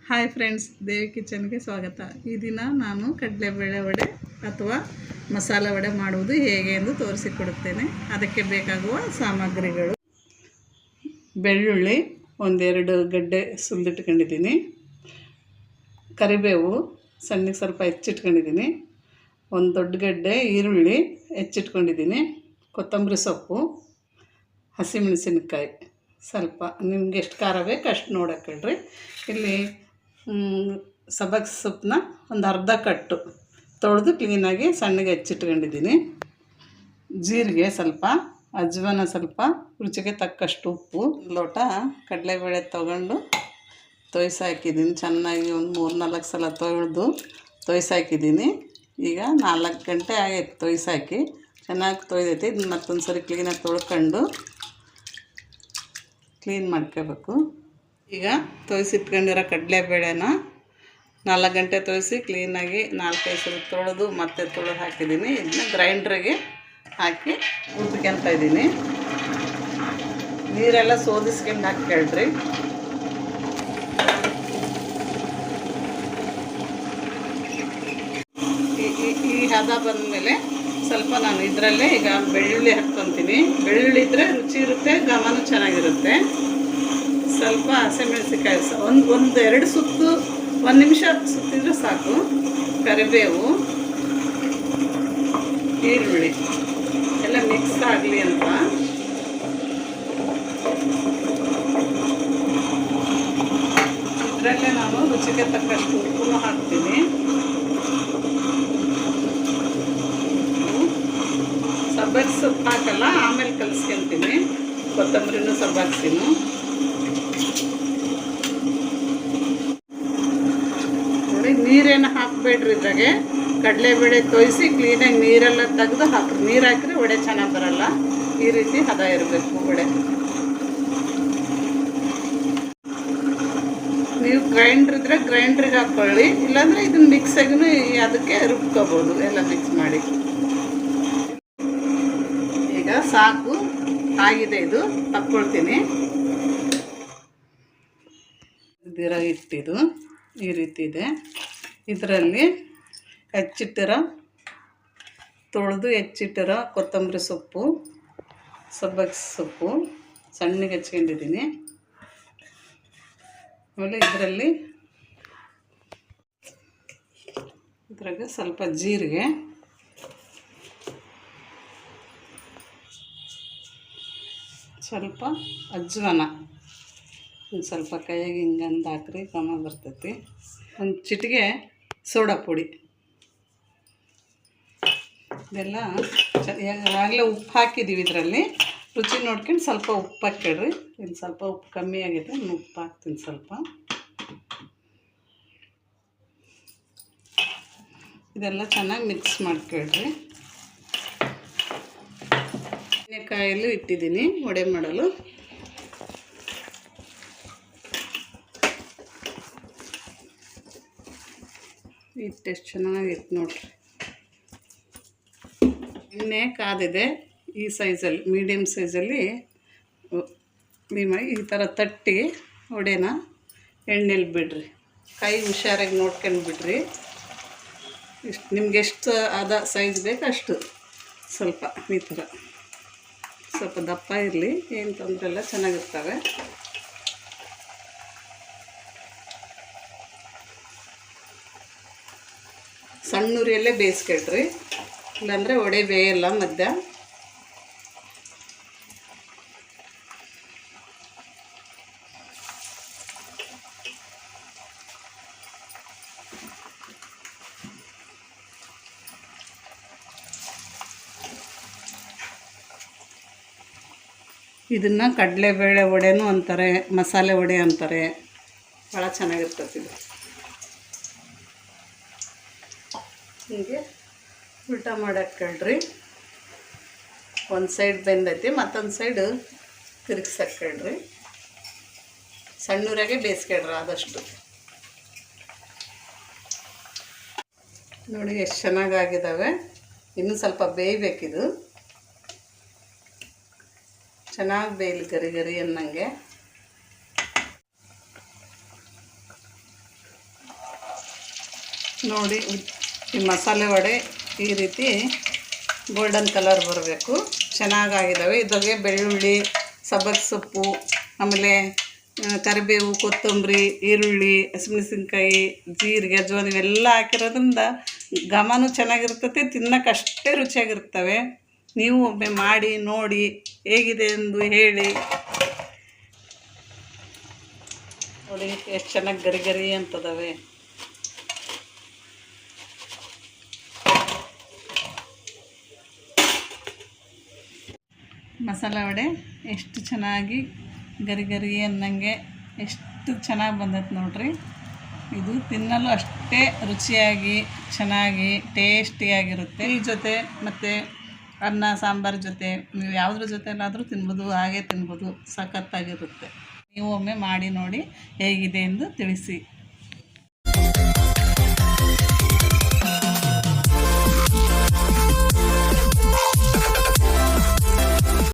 Hi friends, ದೇವಿ ಕಿಚನ್ಗೆ ಸ್ವಾಗತ. ಈ ದಿನ ನಾನು ಕಡಲೆಬೇಳೆ ವಡೆ ಅಥವಾ ಮಸಾಲೆ ವಡೆ ಮಾಡುವುದು ಹೇಗೆ ಎಂದು ತೋರಿಸಿಕೊಡುತ್ತೇನೆ. ಅದಕ್ಕೆ ಬೇಕಾಗುವ ಸಾಮಗ್ರಿಗಳು: ಬೆಳ್ಳುಳ್ಳಿ ಒಂದೆರಡು ಗಡ್ಡೆ ಸುಲಿದಿಟ್ಕೊಂಡಿದ್ದೀನಿ, ಕರಿಬೇವು ಸಣ್ಣಗೆ ಸ್ವಲ್ಪ ಹೆಚ್ಚಿಟ್ಕೊಂಡಿದ್ದೀನಿ, ಒಂದು ದೊಡ್ಡ ಗಡ್ಡೆ ಈರುಳ್ಳಿ ಹೆಚ್ಚಿಟ್ಕೊಂಡಿದ್ದೀನಿ, ಕೊತ್ತಂಬರಿ ಸೊಪ್ಪು, ಹಸಿಮೆಣಸಿನಕಾಯಿ ಸ್ವಲ್ಪ ನಿಮ್ಗೆ ಎಷ್ಟು ಖಾರ ಬೇಕು ಅಷ್ಟು ನೋಡಕ್ಕಳ್ರಿ. ಇಲ್ಲಿ ಸಬ್ಬಕ್ಕಿ ಸೊಪ್ಪನ್ನ ಒಂದು ಅರ್ಧ ಕಟ್ಟು ತೊಳೆದು ಕ್ಲೀನಾಗಿ ಸಣ್ಣಗೆ ಹೆಚ್ಚಿಟ್ಕೊಂಡಿದ್ದೀನಿ, ಜೀರಿಗೆ ಸ್ವಲ್ಪ, ಅಜ್ವಾನ ಸ್ವಲ್ಪ, ರುಚಿಗೆ ತಕ್ಕಷ್ಟು ಉಪ್ಪು, ಲೋಟ ಕಡಲೆಬೇಳೆ ತೊಗೊಂಡು ತೊಯ್ಸಾಕಿದ್ದೀನಿ. ಚೆನ್ನಾಗಿ ಒಂದು 3-4 ಸಲ ತೊಯ್ಸಾಕಿದ್ದೀನಿ. ಈಗ 4 ಗಂಟೆ ಆಗೈತೆ ತೊಯ್ಸಾಕಿ, ಚೆನ್ನಾಗಿ ತೊಯ್ದೈತಿ. ಇದನ್ನ ಮತ್ತೊಂದು ಸರಿ ಕ್ಲೀನಾಗಿ ತೊಳ್ಕೊಂಡು ಕ್ಲೀನ್ ಮಾಡ್ಕೋಬೇಕು. ಈಗ ತೊಯ್ಸಿಟ್ಕೊಂಡಿರೋ ಕಡಲೆಬೇಳೆನ 4 ಗಂಟೆ ತೊಯ್ಸಿ ಕ್ಲೀನಾಗಿ 4-5 ಸಲ ತೊಳೆದು ಮತ್ತೆ ತೊಳೆದು ಹಾಕಿದ್ದೀನಿ. ಇದನ್ನ ಗ್ರೈಂಡ್ರಿಗೆ ಹಾಕಿ ರುಬ್ಕೊಳ್ತಾ ಇದ್ದೀನಿ. ನೀರೆಲ್ಲ ಸೋದಿಸ್ಕೊಂಡು ಹಾಕ್ಕೊಳ್ರಿ. ಈ ಹದ ಬಂದಮೇಲೆ ಸ್ವಲ್ಪ ನಾನು ಇದರಲ್ಲೇ ಈಗ ಬೆಳ್ಳುಳ್ಳಿ ಹಾಕ್ಕೊತೀನಿ. ಬೆಳ್ಳುಳ್ಳಿ ಇದ್ದರೆ ರುಚಿ ಇರುತ್ತೆ, ಘಮನೂ ಚೆನ್ನಾಗಿರುತ್ತೆ. ಸ್ವಲ್ಪ ಹಸಿಮೆಣಸಿನಕಾಯಿ ಒಂದು 2 ಸುತ್ತು 1 ನಿಮಿಷ ಸುತ್ತಿದ್ರೆ ಸಾಕು. ಕರಿಬೇವು, ಈರುಳ್ಳಿ ಎಲ್ಲ ಮಿಕ್ಸ್ ಆಗಲಿ ಅಂತ ಇದರಲ್ಲೇ ನಾನು ರುಚಿಗೆ ತಕ್ಕಷ್ಟು ಉಪ್ಪು ಹಾಕ್ತೀನಿ. ಸಬ್ಬಕ್ಕಿ ಸೊಪ್ಪು ಹಾಕಲ್ಲ, ಆಮೇಲೆ ಕಲಿಸ್ಕೊತೀನಿ. ಕೊತ್ತಂಬರಿನೂ ಸ್ವಲ್ಪ ಹಾಕ್ತೀನಿ. ನೋಡಿ, ನೀರೇನು ಹಾಕಬೇಡ್ರಿ ಇದ್ರಾಗೆ. ಕಡಲೆಬೇಳೆ ತೊಯ್ಸಿ ಕ್ಲೀನಾಗಿ ನೀರೆಲ್ಲ ತೆಗೆದು ಹಾಕ್ರಿ. ನೀರು ಹಾಕಿದ್ರೆ ವಡೆ ಚೆನ್ನಾಗಿ ಬರಲ್ಲ. ಈ ರೀತಿ ಹದ ಇರಬೇಕು ವಡೆ. ನೀವು ಗ್ರೈಂಡ್ರ್ ಇದ್ದರೆ ಗ್ರೈಂಡ್ರಿಗೆ ಹಾಕ್ಕೊಳ್ಳಿ, ಇಲ್ಲಾಂದರೆ ಇದನ್ನ ಮಿಕ್ಸಾಗೂ ಅದಕ್ಕೆ ರುಬ್ಕೋಬೋದು, ಎಲ್ಲ ಮಿಕ್ಸ್ ಮಾಡಿ. ಈಗ ಸಾಕು ಆಗಿದೆ, ಇದು ತಕ್ಕೊಳ್ತೀನಿ. ಇದಿರೋ ಹಿಟ್ಟಿದು ಈ ರೀತಿ ಇದೆ. ಇದರಲ್ಲಿ ತೊಳೆದು ಹೆಚ್ಚಿಟ್ಟಿರೋ ಕೊತ್ತಂಬರಿ ಸೊಪ್ಪು, ಸಬ್ಬಕ್ಕಿ ಸೊಪ್ಪು ಸಣ್ಣಗೆ ಹೆಚ್ಕೊಂಡಿದ್ದೀನಿ. ಆಮೇಲೆ ಇದ್ರಾಗ ಸ್ವಲ್ಪ ಜೀರಿಗೆ, ಸ್ವಲ್ಪ ಅಜ್ವಾನ, ಒಂದು ಸ್ವಲ್ಪ ಕೈಯಾಗಿ ಹಿಂಗಂದು ಹಾಕ್ರಿ, ಘಮ ಬರ್ತೈತಿ. ಒಂದು ಚಿಟಿಗೆ ಸೋಡಾ ಪುಡಿ. ಇದೆಲ್ಲ ಆಗಲೇ ಉಪ್ಪು ಹಾಕಿದ್ದೀವಿ. ಇದರಲ್ಲಿ ರುಚಿ ನೋಡ್ಕೊಂಡು ಸ್ವಲ್ಪ ಉಪ್ಪು ಹಾಕ್ಕೊಳ್ರಿ. ಇನ್ನು ಸ್ವಲ್ಪ ಉಪ್ಪು ಕಮ್ಮಿ ಆಗಿದೆ, ನಾನು ಉಪ್ಪು ಹಾಕ್ತೀನಿ ಸ್ವಲ್ಪ. ಇದೆಲ್ಲ ಚೆನ್ನಾಗಿ ಮಿಕ್ಸ್ ಮಾಡ್ಕೊಳ್ರಿ. ಎಣ್ಣೆಕಾಯಲ್ಲೂ ಇಟ್ಟಿದ್ದೀನಿ ವಡೆ ಮಾಡಲು. ಹಿಟ್ಟು ಎಷ್ಟು ಚೆನ್ನಾಗಿತ್ತು ನೋಡ್ರಿ. ಎಣ್ಣೆ ಕಾದಿದೆ. ಈ ಸೈಜಲ್ಲಿ, ಮೀಡಿಯಮ್ ಸೈಜಲ್ಲಿ ಈ ಥರ ತಟ್ಟಿ ವಡೆನ ಎಣ್ಣೆಲಿ ಬಿಡ್ರಿ. ಕೈ ಹುಷಾರಾಗಿ ನೋಡ್ಕೊಂಡು ಬಿಡ್ರಿ. ನಿಮ್ಗೆ ಎಷ್ಟು ಆದ ಸೈಜ್ ಬೇಕು ಅಷ್ಟು ಸ್ವಲ್ಪ ಈ ಥರ ಸ್ವಲ್ಪ ದಪ್ಪ ಇರಲಿ, ಏನು ತೊಂದರೆ ಇಲ್ಲ, ಚೆನ್ನಾಗಿರ್ತವೆ. ಸಣ್ಣ ಉರಿಯಲ್ಲೇ ಬೇಯಿಸ್ಕೊಳ್ರಿ, ಇಲ್ಲಾಂದರೆ ವಡೆ ಬೇಯಲ್ಲ ಮಧ್ಯ. ಇದನ್ನು ಕಡಲೆಬೇಳೆ ವಡೆನೂ ಅಂತಾರೆ, ಮಸಾಲೆ ವಡೆ ಅಂತಾರೆ. ಭಾಳ ಚೆನ್ನಾಗಿರ್ತದೆ ಇದು. ಹೀಗೆ ಉಲ್ಟಾ ಮಾಡಾಕ್ಕೊಳ್ರಿ. ಒಂದು ಸೈಡ್ ಬೆಂದೈತಿ, ಮತ್ತೊಂದು ಸೈಡು ತಿರುಗಿಸಾಕ್ಕೊಳ್ರಿ. ಸಣ್ಣೂರಾಗೆ ಬೇಯಿಸ್ಕೊಳ್ರಿ ಆದಷ್ಟು. ನೋಡಿ ಎಷ್ಟು ಚೆನ್ನಾಗಾಗಿದ್ದಾವೆ. ಇನ್ನೂ ಸ್ವಲ್ಪ ಬೇಯಬೇಕಿದು. ಚೆನ್ನಾಗಿ ಬೇಯಲಿ, ಗರಿ ಗರಿ ಅನ್ನಂಗೆ. ನೋಡಿ ಈ ಮಸಾಲೆ ವಡೆ ಈ ರೀತಿ ಗೋಲ್ಡನ್ ಕಲರ್ ಬರಬೇಕು. ಚೆನ್ನಾಗಾಗಿದ್ದಾವೆ. ಇದಾಗೆ ಬೆಳ್ಳುಳ್ಳಿ, ಸಬ್ಬಕ್ಕಿ ಸೊಪ್ಪು, ಆಮೇಲೆ ಕರಿಬೇವು, ಕೊತ್ತಂಬರಿ, ಈರುಳ್ಳಿ, ಹಸಿಮೆಣಸಿನ್ಕಾಯಿ, ಜೀರಿಗೆ, ಅಜವಾನ ಇವೆಲ್ಲ ಹಾಕಿರೋದ್ರಿಂದ ಘಮನೂ ಚೆನ್ನಾಗಿರ್ತೈತಿ, ತಿನ್ನೋಕೆ ಅಷ್ಟೇ ರುಚಿಯಾಗಿರ್ತವೆ. ನೀವು ಒಮ್ಮೆ ಮಾಡಿ ನೋಡಿ ಹೇಗಿದೆ ಎಂದು ಹೇಳಿ. ನೋಡಿ ಎಷ್ಟು ಚೆನ್ನಾಗಿ ಗರಿ ಗರಿ ಅಂತದವೆ. ಮಸಾಲೆ ವಡೆ ಎಷ್ಟು ಚೆನ್ನಾಗಿ ಗರಿ ಗರಿ ಅನ್ನಂಗೆ ಎಷ್ಟು ಚೆನ್ನಾಗಿ ಬಂದೈತೆ ನೋಡ್ರಿ. ಇದು ತಿನ್ನಲು ಅಷ್ಟೇ ರುಚಿಯಾಗಿ ಚೆನ್ನಾಗಿ ಟೇಸ್ಟಿಯಾಗಿರುತ್ತೆ. ಈ ಜೊತೆ ಮತ್ತು ಅನ್ನ ಸಾಂಬಾರು ಜೊತೆ ನೀವು ಯಾವುದ್ರ ಜೊತೆಲಾದರೂ ತಿನ್ಬೋದು, ಹಾಗೆ ತಿನ್ಬೋದು. ಸಖತ್ತಾಗಿರುತ್ತೆ. ನೀವು ಒಮ್ಮೆ ಮಾಡಿ ನೋಡಿ ಹೇಗಿದೆ ಎಂದು ತಿಳಿಸಿ.